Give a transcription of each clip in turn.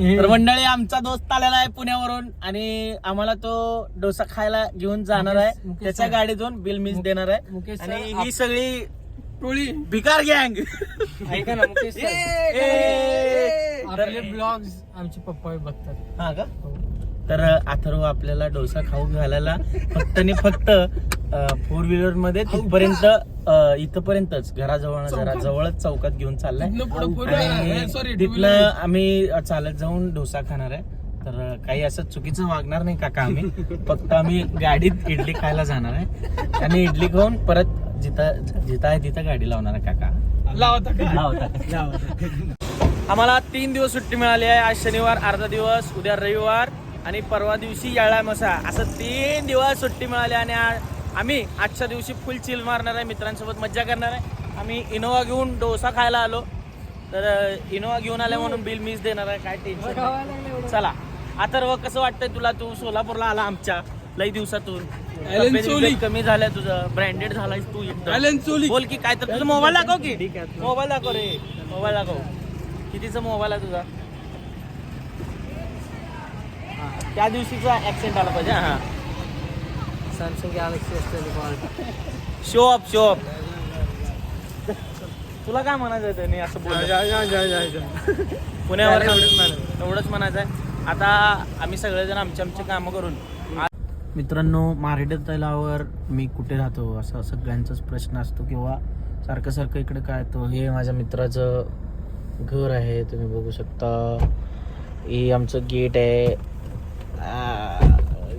तर मंडळी आमचा दोस्त आलेला आहे पुण्यावरून आणि आम्हाला तो डोसा खायला घेऊन जाणार आहे. त्याच्या गाडीतून बिल मीच देणार आहे आणि ही सगळी टोळी भिकार गँग. ऐका ना मुकेश आपले ब्लॉग्स आमचे पप्पा बघतात. हा का? तर अथर्व आपल्याला डोसा खाऊ घालायला फक्त आणि फक्त 4 व्हीलर मध्ये तिथपर्यंत इथपर्यंतच घराजवळ जरा जवळच चौकात घेऊन चाललाय. तिथनं आम्ही चालत जाऊन डोसा खाणार आहे. तर काही असं चुकीचं वागणार नाही काका. आम्ही फक्त आम्ही गाडीत इडली खायला जाणार आहे आणि इडली खाऊन परत जिथं आहे तिथं गाडी लावणार आहे काका. आम्हाला 3 दिवस सुट्टी मिळाली आहे. आज शनिवार अर्धा दिवस, उद्या रविवार आणि परवा दिवशी याळा मसा, असं 3 दिवस सुट्टी मिळाली आणि आम्ही आजच्या दिवशी फुल चिल मारणार आहे, मित्रांसोबत मज्जा करणार आहे. आम्ही इनोवा घेऊन डोसा खायला आलो. तर इनोवा घेऊन आल्या म्हणून बिल मीच देणार आहे, काय टेन्शन. चला अथर्व, कसं वाटतंय तुला? तू सोलापूरला आला आमच्या लई दिवसातून, कमी झालंय तुझं, ब्रँडेड झालाय तू एकदम. बोल की काय तर तुझा मोबाईल दाखव की. मोबाईल दाखव रे, मोबाईल दाखव. कितीचा मोबाईल आहे तुझा? त्या दिवशीचा ऍक्सिडेंट आला पाहिजे. हा, Samsung Galaxy S24. Show off, show off. तुला काय म्हणायचं त्यांनी असं बोल? पुण्यावर एवढंच म्हणायचं आहे. आता आम्ही सगळेजण आमच्या कामं करून. मित्रांनो, मारेडे तलावावर मी कुठे राहतो असा सगळ्यांचाच प्रश्न असतो किंवा सारखं सारखं इकडे काय तो. हे माझ्या मित्राचं घर आहे, तुम्ही बघू शकता. हे आमचं गेट आहे.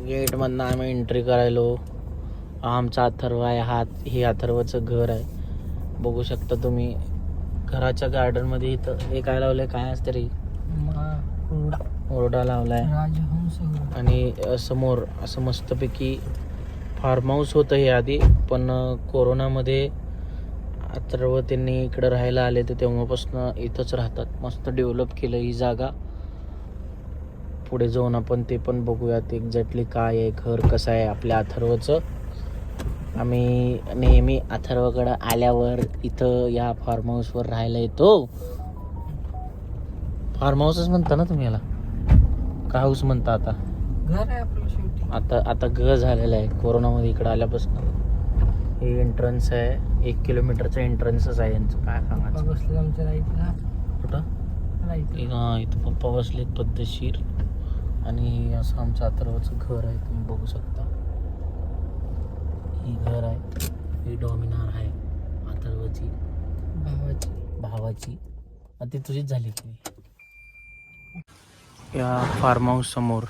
गेटमधनं आम्ही एंट्री करायलो. आमचा अथर्व आहे. हे अथर्वचं घर आहे, बघू शकता तुम्ही. घराच्या गार्डनमध्ये इथं हे काय लावलंय, काय असतं रे? ओरडा लावलाय. आणि समोर असं मस्तपैकी फार्म हाऊस होतं हे आधी, पण कोरोनामध्ये अथर्व त्यांनी इकडं राहायला आले तर तेव्हापासून इथंच राहतात. मस्त डेव्हलप केलं ही जागा. पुढे जाऊन आपण ते पण बघूयात एक्झॅक्टली काय आहे, घर कसं आहे आपल्या अथर्वचं. आम्ही नेहमी अथर्वकडं आल्यावर इथं या फार्म हाऊसवर राहायला येतो. फार्म हाऊसच म्हणता ना तुम्ही याला, का हाऊस म्हणता? आता घर आहे आपलं शेवटी. आता घर झालेलं आहे कोरोनामध्ये इकडं आल्यापासून. हे एंट्रन्स आहे, 1 किलोमीटरचं एंट्रन्सच आहे यांचं. काय सांगायचं. बसले आमच्या राईटला. कुठं? राईट. हा, इथं पप्पा बसलेत पद्धतशीर. आणि असं आमचं अथर्वचं घर आहे, तुम्ही बघू शकता. ही घर आहे, ही डॉमिनार आहे अथर्वची भावाची. ती तुझीच झाली की. या फार्म हाऊस समोर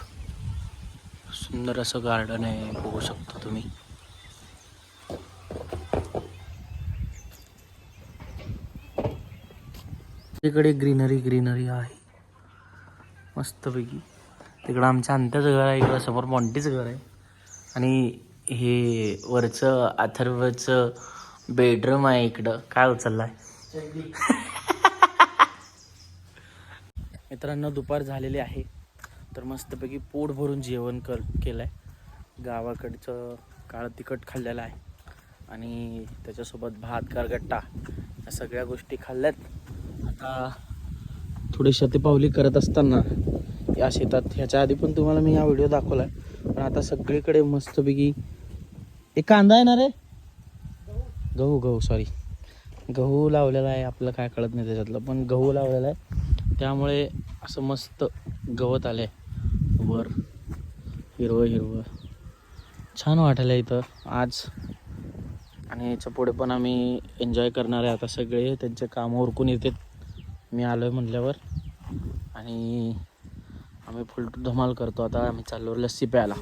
सुंदर असं गार्डन आहे, बघू शकता तुम्ही. तिकडे ग्रीनरी आहे मस्तपैकी. तिकडं आमच्या अंत्याचं घर आहे, इकडं समोर मॉन्टीचं घर आहे आणि हे वरचं अथर्वचं बेडरूम आहे. इकडं काय उचललाय मित्रांनो, दुपार झालेली आहे. तर मस्तपैकी पोट भरून जेवण केलंय. गावाकडचं काळं तिखट खाल्लेलं आहे आणि त्याच्यासोबत भात गरगट्टा या सगळ्या गोष्टी खाल्ल्यात. आता थोडी शतपावली करत असताना या शेतात, ह्याच्या आधी पण तुम्हाला मी हा व्हिडिओ दाखवलाय, पण आता सगळीकडे मस्तपैकी एक कांदा आहे ना रे, गहू सॉरी, गहू लावलेला आहे. आपलं काय कळत नाही त्याच्यातलं, पण गहू लावलेला आहे. त्यामुळे असं मस्त गवत आलंय वर, हिरवं छान वाटायला इथं आज. आणि याच्या पुढे पण आम्ही एन्जॉय करणार आहे. आता सगळे त्यांचे कामं उरकून येतात मी आलो आहे म्हटल्यावर, आणि आम्ही फुल धमाल करतो. आता आम्ही चाललो लस्सी प्यायला.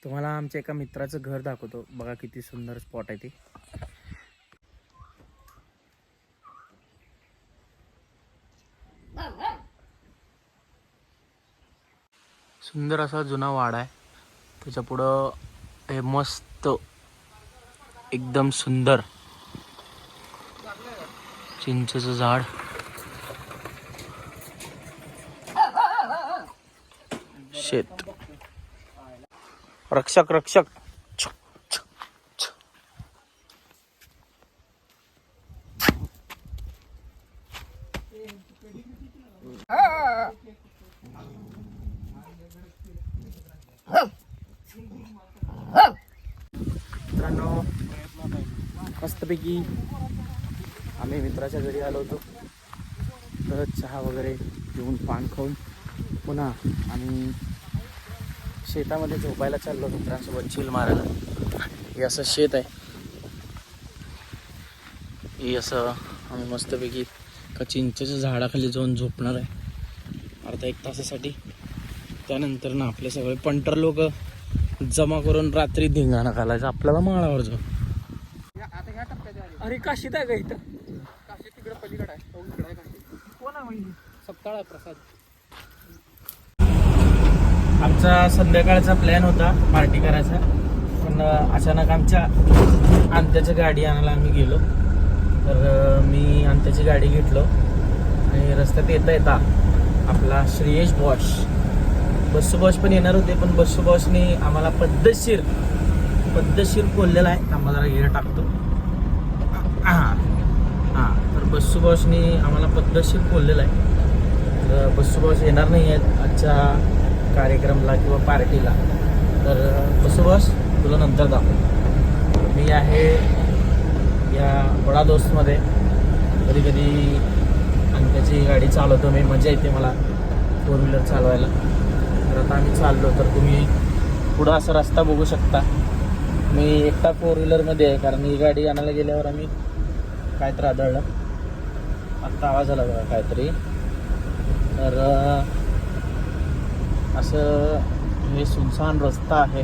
तुम्हाला आमच्या एका मित्राचं घर दाखवतो, बघा किती सुंदर स्पॉट आहे ते. सुंदर असा जुना वाडा आहे. त्याच्या पुढं हे मस्त एकदम सुंदर चिंचेचं झाड. शेत. रक्षक मित्रांनो मस्तपैकी आम्ही मित्राच्या घरी आलो होतो. तर चहा वगैरे घेऊन पान खाऊन पुन्हा आम्ही शेतामध्ये झोपायला चाललो मित्रांसोबत चिल मारायला. हे असं शेत आहे. हे असं आम्ही मस्तपैकी का चिंचेच्या झाडाखाली जाऊन झोपणार आहे अर्धा 1 तासासाठी. त्यानंतर ना आपले सगळे पंटर लोक जमा करून रात्री धिंगाणा घालायचा आपल्याला माळावर जाऊन. अरे काशीत आहे का इथं? काशी तिकडे पलीकडे आहे. कोण आहे म्हणजे? सप्ताळा प्रसाद. आमचा संध्याकाळचा प्लॅन होता पार्टी करायचा, पण अचानक आमच्या अंत्याची गाडी आणायला आम्ही गेलो. तर मी अंत्याची गाडी घेतलो आणि रस्त्यात येता येता आपला श्रेयश बस्सू बॉस पण येणार होते, पण बस्सू बॉसने आम्हाला पद्धतशीर बोललेला आहे. आम्हाला जरा गिर टाकतो. हां तर बस्सू बॉसने आम्हाला पद्धतशीर बोललेला आहे. तर बस्सू बॉस येणार नाही आहेत आजच्या कार्यक्रमला किंवा पार्टीला. तर बस्सू बॉस तुला नंतर दाखव. मी आहे या बडा दोस्तमध्ये. कधी कधी अंत्याची गाडी चालवतो मी, मजा येते मला 4 व्हीलर चालवायला. तर आता आम्ही चाललो. तर तुम्ही पुढं असा रस्ता बघू शकता. मी एकटा 4 व्हीलरमध्ये आहे, कारण ही गाडी आणायला गेल्यावर आम्ही काहीतरी आदळलं. आत्ता आवाज आला बघा काहीतरी. तर असं हे सुनसान रस्ता आहे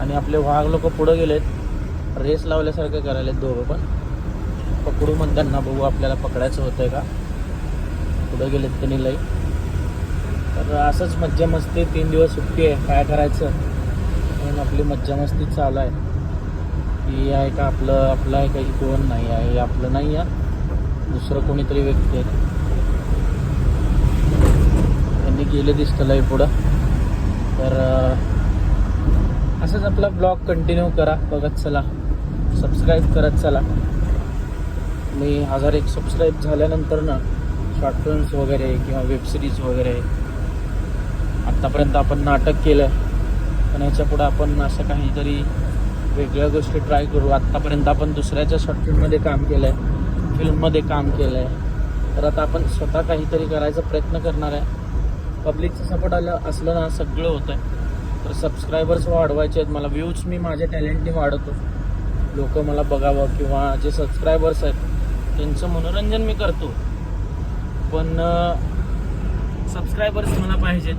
आणि आपले वाघ लोक पुढं गेलेत. रेस लावल्यासारखं करायला दोघं पण. पकडू म्हणताना बघू आपल्याला पकडायचं होतंय का. पुढं गेलेत त्यांनी लई. तर असंच मज्जा मस्ती. 3 दिवस सुट्टी आहे, काय करायचं म्हणून आपली मज्जा मस्ती चालू आहे. ही आहे का आपलं आहे काही कोण नाही आहे. हे आपलं नाही आहे, दुसरं कोणीतरी व्यक्ती आहे. त्यांनी गेले दिसतं लई पुढं. तर असंच आपला ब्लॉग कंटिन्यू करा, बघत चला, सबस्क्राईब करत चला. मी 1001 सबस्क्राईब झाल्यानंतर ना शॉर्ट फिल्म्स वगैरे किंवा वेबसिरीज वगैरे, आत्तापर्यंत आपण नाटक केलं, पण ह्याच्या पुढं आपण असं काहीतरी वेगळ्या गोष्टी ट्राय करू. आत्तापर्यंत आपण दुसऱ्याच्या शॉर्ट फिल्ममध्ये काम केलं आहे, फिल्ममध्ये काम केलं आहे. तर आता आपण स्वतः काहीतरी करायचा प्रयत्न करणार आहे. पब्लिकचा सपोर्ट असलं ना सगळं होतं आहे. तर सबस्क्रायबर्स वाढवायचे आहेत मला. व्ह्यूज मी माझ्या टॅलेंटने वाढवतो. लोक मला बघावं किंवा जे सबस्क्रायबर्स आहेत त्यांचं मनोरंजन मी करतो, पण सबस्क्रायबर्स मला पाहिजेत.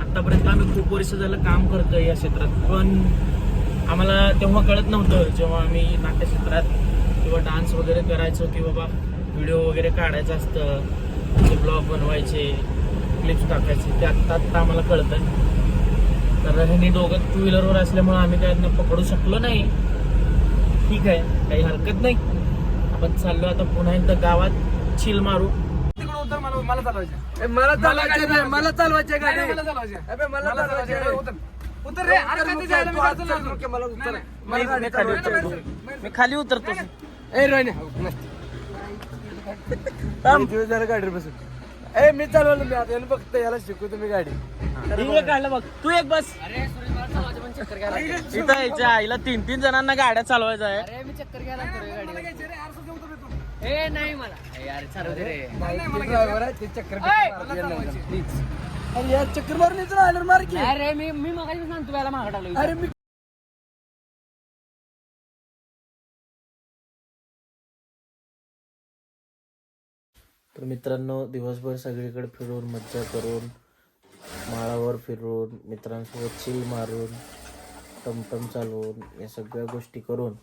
आत्तापर्यंत आम्ही खूप वर्ष झालं काम करतो या क्षेत्रात, पण आम्हाला तेव्हा कळत नव्हतं जेव्हा आम्ही नाट्यक्षेत्रात किंवा डान्स वगैरे करायचो की बाबा व्हिडिओ वगैरे काढायचं असतं, ते ब्लॉग बनवायचे, क्लिप्स टाकायचे, ते आत्ता आम्हाला कळतं. तर ह्यांनी दोघं 2 व्हीलरवर असल्यामुळे आम्ही त्यांना पकडू शकलो नाही. ठीक आहे, काही हरकत नाही. आपण चाललो आता पुन्हा एकदा गावात चिल मारू. मला चालवायचे मला चालवायचे गाडी. उतर रे. अरे काय ते जायला मी करतो ना. मी खाली उतरतो. ए रोहिणी जरा गाडीवर बसून. ए मी चालवलं. मी आता फक्त याला शिकवतो मी गाडी. काढलं बघ. तू एक बस. इथं यायच्या आईला 3-3 जणांना गाड्या चालवायच्या आहे. अरे मी चक्कर घ्यायला ए नाही मला यार चालवते रे. ड्रायव्हर आहे ते चक्कर प्लीज. अरे यार चक्कर मारून येतो आलं मार की. अरे मी मगाशी सांगतो याला मागं टाकलं. अरे मी तर मित्रांनो दिवसभर सगळीकडे फिरून मज्जा करून, माळावर फिरून, मित्रांसोबत चिल मारून, टमटम चालवून, या सगळ्या गोष्टी करून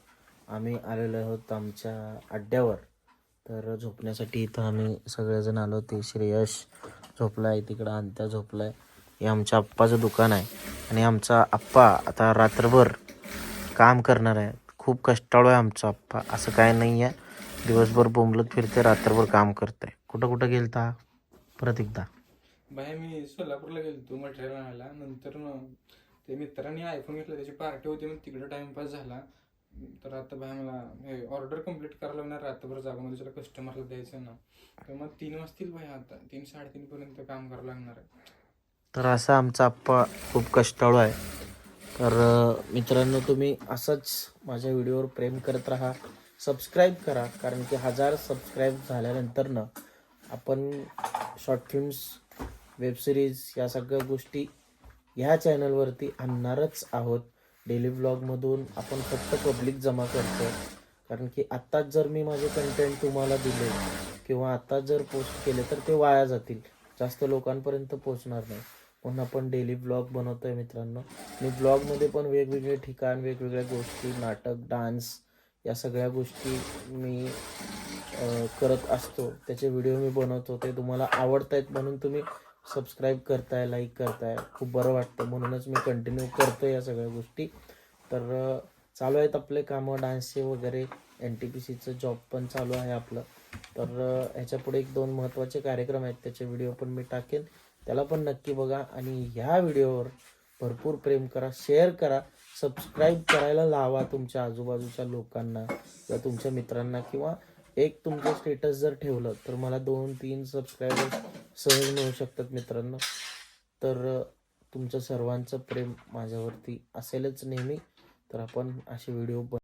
आम्ही आलेलो आहोत आमच्या अड्ड्यावर. तर झोपण्यासाठी इथं आम्ही सगळेजण आलो. ते श्रेयश झोपला आहे तिकडं, अंत्या झोपला आहे. हे आमच्या आप्पाचं दुकान आहे आणि आमचा आप्पा आता रात्रभर काम करणार आहे. खूप कष्टाळू आहे आमचा आप्पा. असं काय नाही आहे दिवसभर बोंबलत फिरते, रात्रभर काम करते. कुठं गेलता परत एकदा? बाय मी सोलापूरला गेलो मटेरियल आणायला. नंतर ते मित्रांनी आयफोन घेतला, त्याची पार्टी होती, मग तिकडे टाइमपास झाला. तर आता बाय मला हे ऑर्डर कम्प्लीट करायला लागणार. रात्रभर जागो मध्ये त्याला कस्टमरला द्यायचं ना, तर मग 3 वाजतील बाय. आता 3-3:30 पर्यंत काम करावं लागणार आहे. तर असा आमचा आप्पा खूप कष्टाळू आहे. तर मित्रांनो, तुम्ही असंच माझ्या व्हिडिओवर प्रेम करत राहा, सबस्क्राईब करा, कारण की 1000 सबस्क्राईब झाल्यानंतर ना आपण शॉर्ट फिल्म्स, वेबसिरीज या सगळ्या गोष्टी ह्या चॅनलवरती आणणारच आहोत. डेली व्लॉगमधून आपण फक्त पब्लिक जमा करतो, कारण की आत्ताच जर मी माझे कंटेंट तुम्हाला दिले किंवा आत्ताच जर पोस्ट केले तर ते वाया जातील, जास्त लोकांपर्यंत पोचणार नाही. म्हणून आपण डेली ब्लॉग बनवतोय मित्रांनो. मी ब्लॉगमध्ये पण वेगवेगळे ठिकाण, वेगवेगळ्या गोष्टी, नाटक, डान्स या सगळ्या गोष्टी मी करत असतो. त्याचे व्हिडिओ मी बनवतो, ते तुम्हाला आवडत आहेत म्हणून तुम्ही सबस्क्राईब करताय, लाईक करताय, खूप बरं वाटतं. म्हणूनच मी कंटिन्यू करतो या सगळ्या गोष्टी. तर चालू आहेत आपले कामं, डान्सचे वगैरे, NTPCचं जॉब पण चालू आहे आपलं. तर ह्याच्या पुढे 1-2 महत्त्वाचे कार्यक्रम आहेत, त्याचे व्हिडिओ पण मी टाकेन, त्याला पण नक्की बघा. आणि ह्या व्हिडिओवर भरपूर प्रेम करा, शेअर करा, सबस्क्राईब करायला लावा तुमच्या आजूबाजूच्या लोकांना किंवा तुमच्या मित्रांना. किंवा एक तुमचं स्टेटस जर ठेवलं तर मला 2-3 सबस्क्रायबर सहज मिळू शकतात मित्रांनो. तर तुमचं सर्वांचं प्रेम माझ्यावरती असेलच नेहमी. तर आपण असे व्हिडिओ